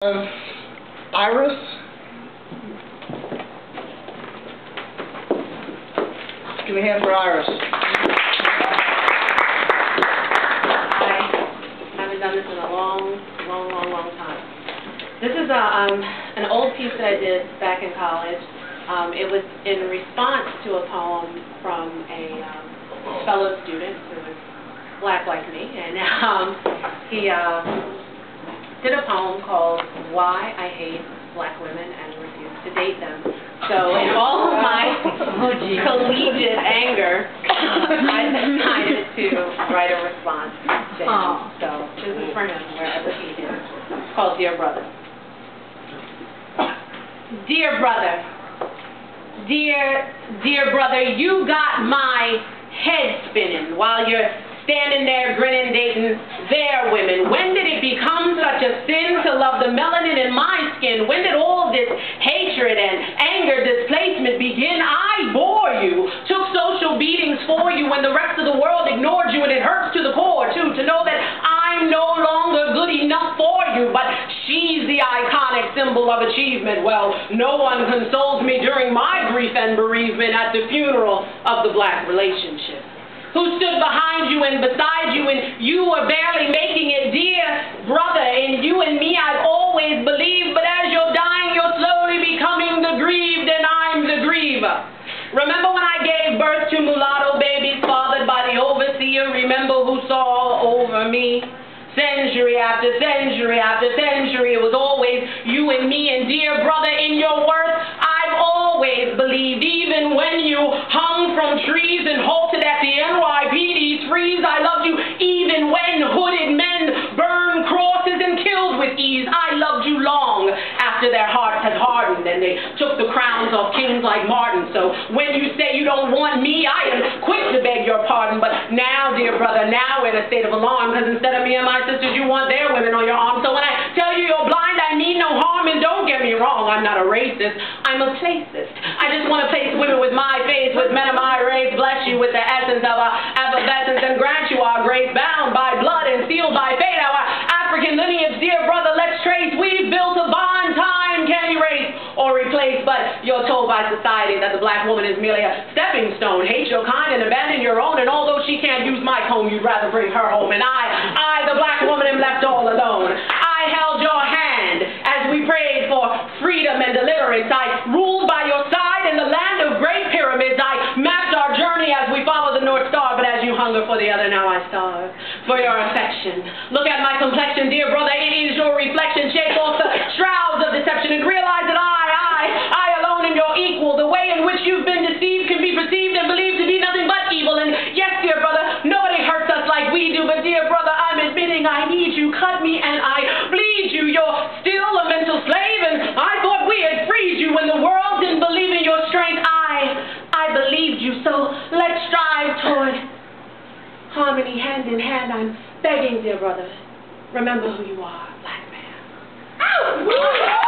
Iris. Give me a hand for Iris. I haven't done this in a long time. This is an old piece that I did back in college. It was in response to a poem from a fellow student who was black like me, and he did a poem called "Why I Hate Black Women and Refuse to Date Them." So in all of my collegiate anger, I decided to write a response to him. So this is for him, wherever he is. It's called Dear Brother. Dear brother, dear brother, you got my head spinning while you're standing there grinning, dating their women. When did it become such a sin to love the melanin in my skin? When did all this hatred and anger displacement begin? I bore you, took social beatings for you when the rest of the world ignored you, and it hurts to the core, too, to know that I'm no longer good enough for you, but she's the iconic symbol of achievement. Well, no one consoles me during my grief and bereavement at the funeral of the black relationship. Who stood behind you and beside you, and you were barely making it, dear brother. In you and me I've always believed, but as you're dying, you're slowly becoming the grieved, and I'm the griever. Remember when I gave birth to mulatto babies fathered by the overseer? Remember who saw over me? Century after century after century, it was always you and me, and dear brother, in your worth I've always believed. Even when you hung from trees and halted at the NYPD's freeze, I loved you. Even when hooded men burned crosses and killed with ease, I loved you long after their hearts had hardened and they took the crowns off kings like Martin. So when you say you don't want me, I am quick to beg your pardon. But now, dear brother, now we're in a state of alarm, because instead of me and my sisters, you want their women on your arm. So when I tell you you're blind, I mean no harm, and don't get me wrong, I'm not a racist, I'm a placist. I just want to place women with my face, with men of my race, bless you with the essence of our effervescence, and grant you our grace, bound by blood and sealed by fate, our African lineage. Dear brother, let's trace. We've built a bond time can't erase or replace, but you're told by society that the black woman is merely a stepping stone. Hate your kind and abandon your own, and although she can't use my comb, you'd rather bring her home. And I, the black woman, am left all alone. I held your hand as we prayed for freedom and deliverance. I ruled by your side in the land of great pyramids. I mapped our journey as we followed the North Star, but as you hunger for the other, now I starve for your affection. Look at my complexion, dear brother, it is your reflection. Shake off the shrouds of deception and realize that I alone am your equal. The way in which you've been deceived can be perceived and believed to be nothing but evil. And yes, dear brother, nobody hurts us like we do, but dear brother, I'm admitting I need you. Cut me and I bleed you. You're still a mental slave, and I thought we had freed you when the world didn't believe in your strength. I believed you, so let's strive toward harmony, hand in hand. I'm begging, dear brother, remember who you are, black man. Ow!